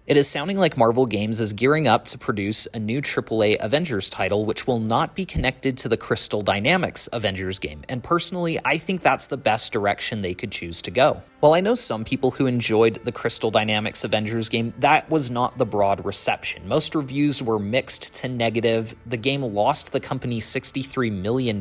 It is sounding like Marvel Games is gearing up to produce a new AAA Avengers title which will not be connected to the Crystal Dynamics Avengers game, and personally, I think that's the best direction they could choose to go. While I know some people who enjoyed the Crystal Dynamics Avengers game, that was not the broad reception. Most reviews were mixed to negative, the game lost the company $63 million,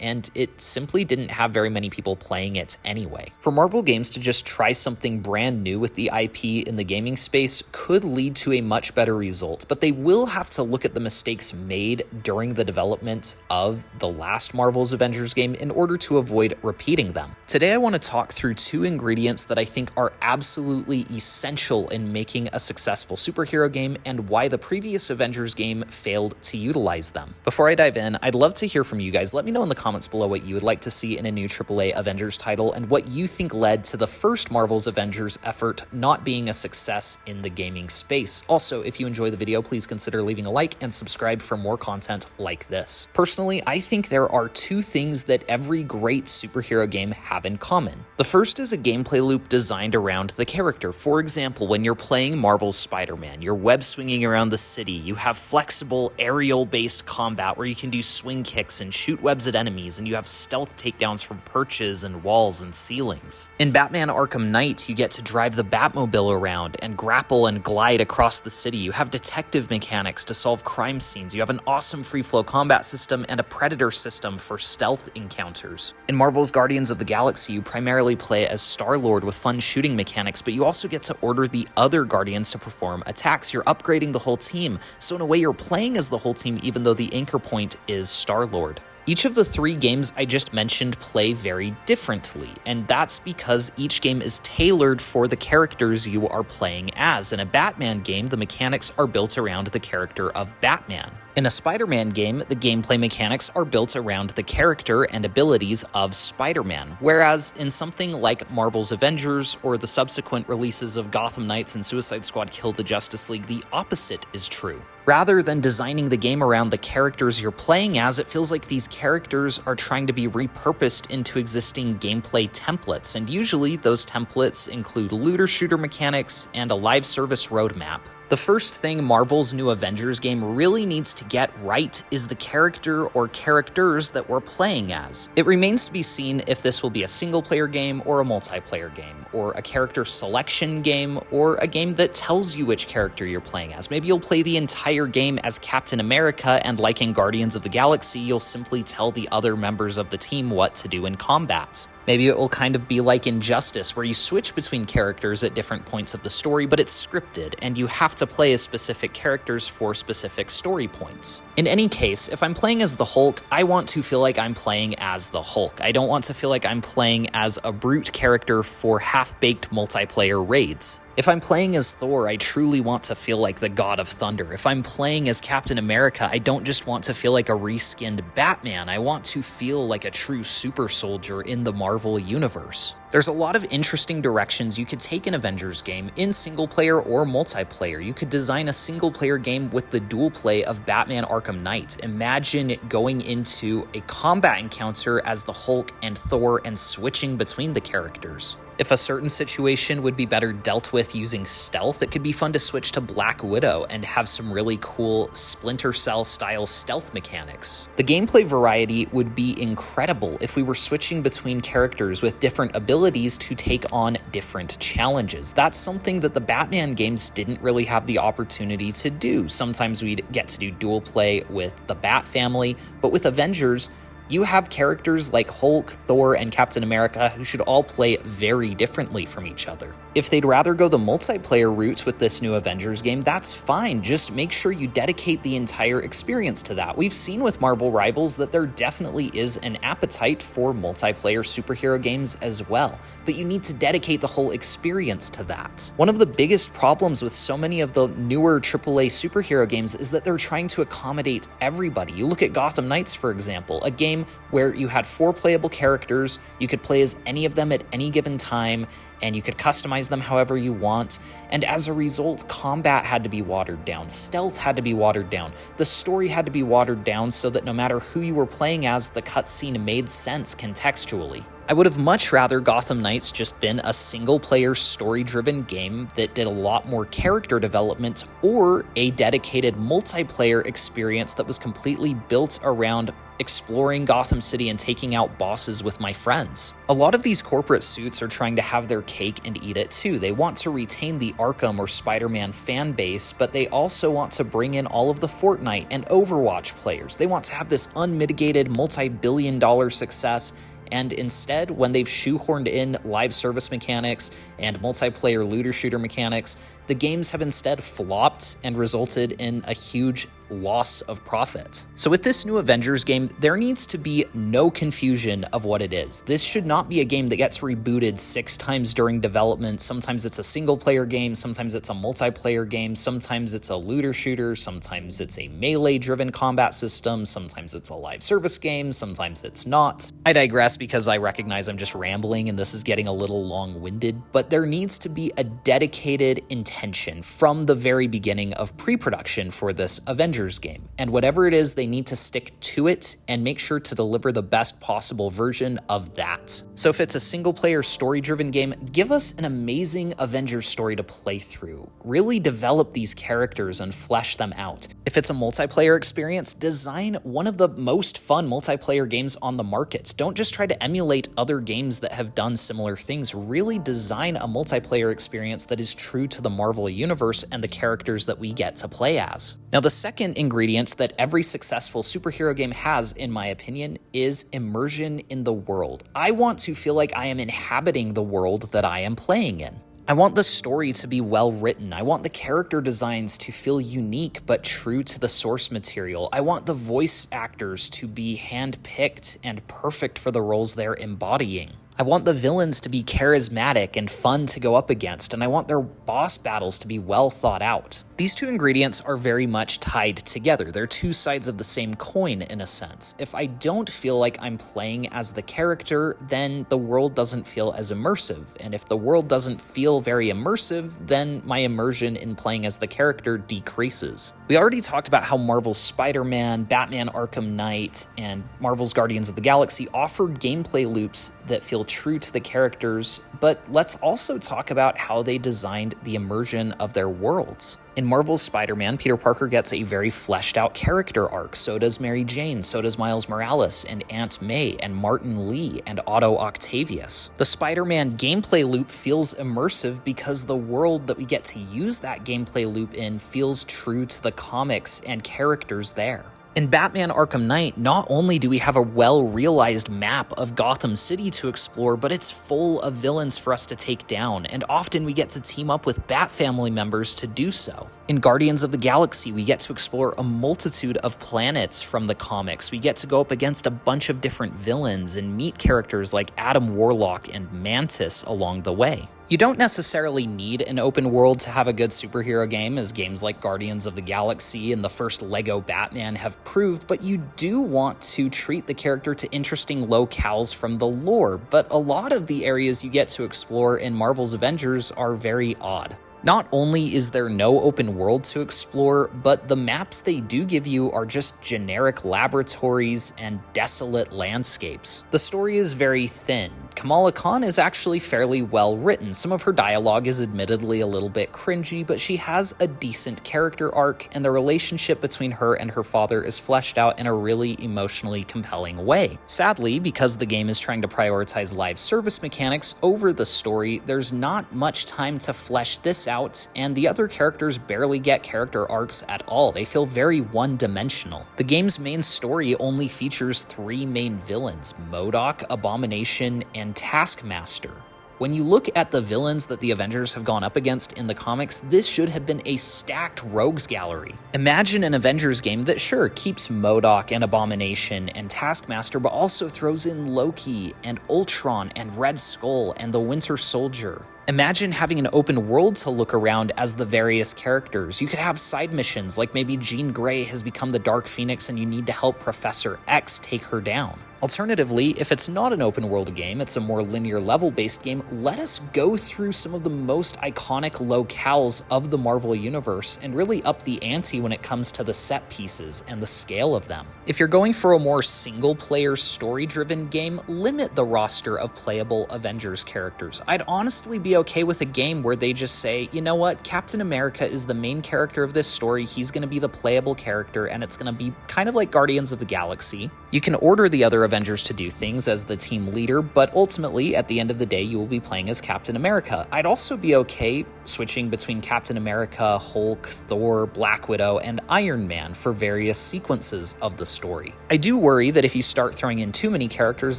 and it simply didn't have very many people playing it anyway. For Marvel Games to just try something brand new with the IP in the gaming space could lead to a much better result, but they will have to look at the mistakes made during the development of the last Marvel's Avengers game in order to avoid repeating them. Today I want to talk through two ingredients that I think are absolutely essential in making a successful superhero game and why the previous Avengers game failed to utilize them. Before I dive in, I'd love to hear from you guys. Let me know in the comments below what you would like to see in a new AAA Avengers title and what you think led to the first Marvel's Avengers effort not being a success in the gaming space. Also, if you enjoy the video, please consider leaving a like and subscribe for more content like this. Personally, I think there are two things that every great superhero game have in common. The first is a gameplay loop designed around the character. For example, when you're playing Marvel's Spider-Man, you're web swinging around the city, you have flexible aerial-based combat where you can do swing kicks and shoot webs at enemies, and you have stealth takedowns from perches and walls and ceilings. In Batman Arkham Knight, you get to drive the Batmobile around and grapple and glide across the city. You have detective mechanics to solve crime scenes. You have an awesome free-flow combat system and a Predator system for stealth encounters. In Marvel's Guardians of the Galaxy, you primarily play as Star-Lord with fun shooting mechanics, but you also get to order the other Guardians to perform attacks. You're upgrading the whole team, so in a way you're playing as the whole team even though the anchor point is Star-Lord. Each of the three games I just mentioned play very differently, and that's because each game is tailored for the characters you are playing as. In a Batman game, the mechanics are built around the character of Batman. In a Spider-Man game, the gameplay mechanics are built around the character and abilities of Spider-Man, whereas in something like Marvel's Avengers or the subsequent releases of Gotham Knights and Suicide Squad Kill the Justice League, the opposite is true. Rather than designing the game around the characters you're playing as, it feels like these characters are trying to be repurposed into existing gameplay templates, and usually those templates include looter-shooter mechanics and a live service roadmap. The first thing Marvel's new Avengers game really needs to get right is the character or characters that we're playing as. It remains to be seen if this will be a single-player game or a multiplayer game, or a character selection game, or a game that tells you which character you're playing as. Maybe you'll play the entire game as Captain America, and like in Guardians of the Galaxy, you'll simply tell the other members of the team what to do in combat. Maybe it will kind of be like Injustice, where you switch between characters at different points of the story, but it's scripted, and you have to play as specific characters for specific story points. In any case, if I'm playing as the Hulk, I want to feel like I'm playing as the Hulk. I don't want to feel like I'm playing as a brute character for half-baked multiplayer raids. If I'm playing as Thor, I truly want to feel like the God of Thunder. If I'm playing as Captain America, I don't just want to feel like a reskinned Batman. I want to feel like a true super soldier in the Marvel universe. There's a lot of interesting directions you could take an Avengers game in single player or multiplayer. You could design a single player game with the dual play of Batman Arkham Knight. Imagine going into a combat encounter as the Hulk and Thor and switching between the characters. If a certain situation would be better dealt with using stealth, it could be fun to switch to Black Widow and have some really cool Splinter Cell style stealth mechanics. The gameplay variety would be incredible if we were switching between characters with different abilities to take on different challenges. That's something that the Batman games didn't really have the opportunity to do. Sometimes we'd get to do dual play with the Bat family, but with Avengers, you have characters like Hulk, Thor, and Captain America who should all play very differently from each other. If they'd rather go the multiplayer route with this new Avengers game, that's fine. Just make sure you dedicate the entire experience to that. We've seen with Marvel Rivals that there definitely is an appetite for multiplayer superhero games as well, but you need to dedicate the whole experience to that. One of the biggest problems with so many of the newer AAA superhero games is that they're trying to accommodate everybody. You look at Gotham Knights, for example, a game where you had 4 playable characters, you could play as any of them at any given time, and you could customize them however you want, and as a result, combat had to be watered down, stealth had to be watered down, the story had to be watered down so that no matter who you were playing as, the cutscene made sense contextually. I would have much rather Gotham Knights just been a single-player, story-driven game that did a lot more character development, or a dedicated multiplayer experience that was completely built around exploring Gotham City and taking out bosses with my friends. A lot of these corporate suits are trying to have their cake and eat it too. They want to retain the Arkham or Spider-Man fan base, but they also want to bring in all of the Fortnite and Overwatch players. They want to have this unmitigated multi-billion-dollar success, and instead, when they've shoehorned in live service mechanics and multiplayer looter shooter mechanics, the games have instead flopped and resulted in a huge loss of profit. So with this new Avengers game, there needs to be no confusion of what it is. This should not be a game that gets rebooted 6 times during development. Sometimes it's a single player game, sometimes it's a multiplayer game, sometimes it's a looter shooter, sometimes it's a melee driven combat system, sometimes it's a live service game, sometimes it's not. I digress because I recognize I'm just rambling and this is getting a little long-winded, but there needs to be a dedicated intention from the very beginning of pre-production for this Avengers game, and whatever it is, they need to stick to it and make sure to deliver the best possible version of that. So if it's a single player story driven game, give us an amazing Avengers story to play through. Really develop these characters and flesh them out. If it's a multiplayer experience, design one of the most fun multiplayer games on the market. Don't just try to emulate other games that have done similar things. Really design a multiplayer experience that is true to the Marvel universe and the characters that we get to play as. Now, the second ingredient that every successful superhero game has, in my opinion, is immersion in the world. I want to feel like I am inhabiting the world that I am playing in. I want the story to be well written. I want the character designs to feel unique but true to the source material. I want the voice actors to be hand-picked and perfect for the roles they're embodying. I want the villains to be charismatic and fun to go up against, and I want their boss battles to be well thought out. These two ingredients are very much tied together. They're two sides of the same coin in a sense. If I don't feel like I'm playing as the character, then the world doesn't feel as immersive. And if the world doesn't feel very immersive, then my immersion in playing as the character decreases. We already talked about how Marvel's Spider-Man, Batman Arkham Knight, and Marvel's Guardians of the Galaxy offer gameplay loops that feel true to the characters, but let's also talk about how they designed the immersion of their worlds. In Marvel's Spider-Man, Peter Parker gets a very fleshed out character arc, so does Mary Jane, so does Miles Morales, and Aunt May, and Martin Lee, and Otto Octavius. The Spider-Man gameplay loop feels immersive because the world that we get to use that gameplay loop in feels true to the comics and characters there. In Batman Arkham Knight, not only do we have a well-realized map of Gotham City to explore, but it's full of villains for us to take down, and often we get to team up with Bat family members to do so. In Guardians of the Galaxy, we get to explore a multitude of planets from the comics. We get to go up against a bunch of different villains and meet characters like Adam Warlock and Mantis along the way. You don't necessarily need an open world to have a good superhero game, as games like Guardians of the Galaxy and the first Lego Batman have proved, but you do want to treat the character to interesting locales from the lore, but a lot of the areas you get to explore in Marvel's Avengers are very odd. Not only is there no open world to explore, but the maps they do give you are just generic laboratories and desolate landscapes. The story is very thin. Kamala Khan is actually fairly well written. Some of her dialogue is admittedly a little bit cringy, but she has a decent character arc, and the relationship between her and her father is fleshed out in a really emotionally compelling way. Sadly, because the game is trying to prioritize live service mechanics over the story, there's not much time to flesh this out, and the other characters barely get character arcs at all. They feel very one-dimensional. The game's main story only features 3 main villains: MODOK, Abomination, and Taskmaster. When you look at the villains that the Avengers have gone up against in the comics, this should have been a stacked rogues gallery. Imagine an Avengers game that sure keeps MODOK and Abomination and Taskmaster, but also throws in Loki and Ultron and Red Skull and the Winter Soldier. Imagine having an open world to look around as the various characters. You could have side missions, like maybe Jean Grey has become the Dark Phoenix and you need to help Professor X take her down. Alternatively, if it's not an open world game, it's a more linear level based game, let us go through some of the most iconic locales of the Marvel Universe and really up the ante when it comes to the set pieces and the scale of them. If you're going for a more single player story driven game, limit the roster of playable Avengers characters. I'd honestly be okay with a game where they just say, you know what, Captain America is the main character of this story, he's going to be the playable character, and it's going to be kind of like Guardians of the Galaxy. You can order the other Avengers to do things as the team leader, but ultimately, at the end of the day, you will be playing as Captain America. I'd also be okay switching between Captain America, Hulk, Thor, Black Widow, and Iron Man for various sequences of the story. I do worry that if you start throwing in too many characters,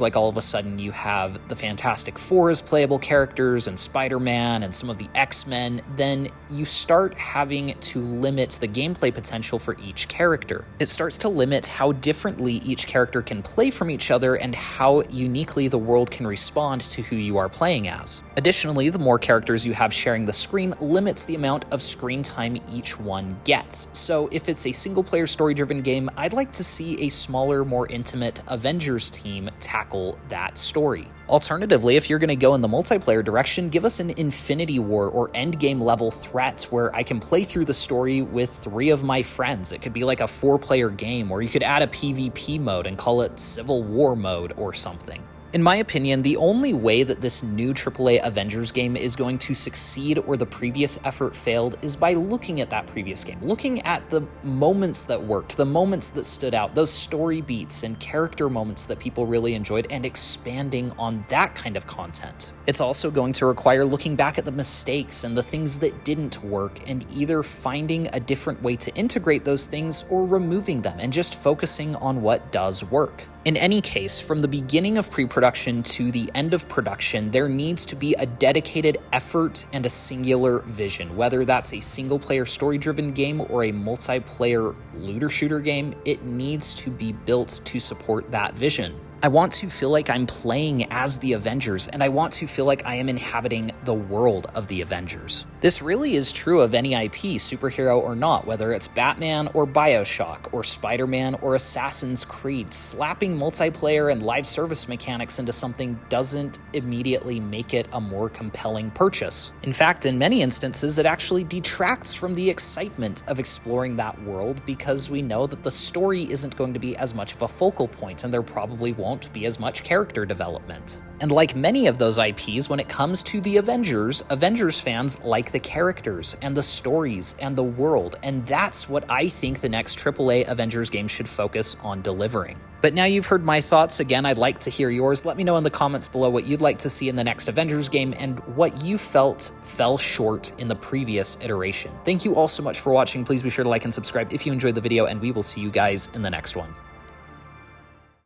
like all of a sudden you have the Fantastic Four as playable characters, and Spider-Man, and some of the X-Men, then you start having to limit the gameplay potential for each character. It starts to limit how differently each character can play from each other and how uniquely the world can respond to who you are playing as. Additionally, the more characters you have sharing the screen limits the amount of screen time each one gets. So if it's a single-player story-driven game, I'd like to see a smaller, more intimate Avengers team tackle that story. Alternatively, if you're going to go in the multiplayer direction, give us an Infinity War or endgame level threat where I can play through the story with 3 of my friends. It could be like a 4-player game, or you could add a PvP mode and call it Civil War mode or something. In my opinion, the only way that this new AAA Avengers game is going to succeed or the previous effort failed is by looking at that previous game, looking at the moments that worked, the moments that stood out, those story beats and character moments that people really enjoyed, and expanding on that kind of content. It's also going to require looking back at the mistakes and the things that didn't work and either finding a different way to integrate those things or removing them and just focusing on what does work. In any case, from the beginning of pre-production to the end of production, there needs to be a dedicated effort and a singular vision. Whether that's a single-player story-driven game or a multiplayer looter-shooter game, it needs to be built to support that vision. I want to feel like I'm playing as the Avengers, and I want to feel like I am inhabiting the world of the Avengers. This really is true of any IP, superhero or not, whether it's Batman or BioShock or Spider-Man or Assassin's Creed. Slapping multiplayer and live service mechanics into something doesn't immediately make it a more compelling purchase. In fact, in many instances, it actually detracts from the excitement of exploring that world because we know that the story isn't going to be as much of a focal point, and there probably won't be as much character development. And like many of those IPs, when it comes to the Avengers fans like the characters and the stories and the world, and that's what I think the next AAA Avengers game should focus on delivering. But now you've heard my thoughts. Again, I'd like to hear yours. Let me know in the comments below what you'd like to see in the next Avengers game and what you felt fell short in the previous iteration. Thank you all so much for watching. Please be sure to like and subscribe if you enjoyed the video, and we will see you guys in the next one.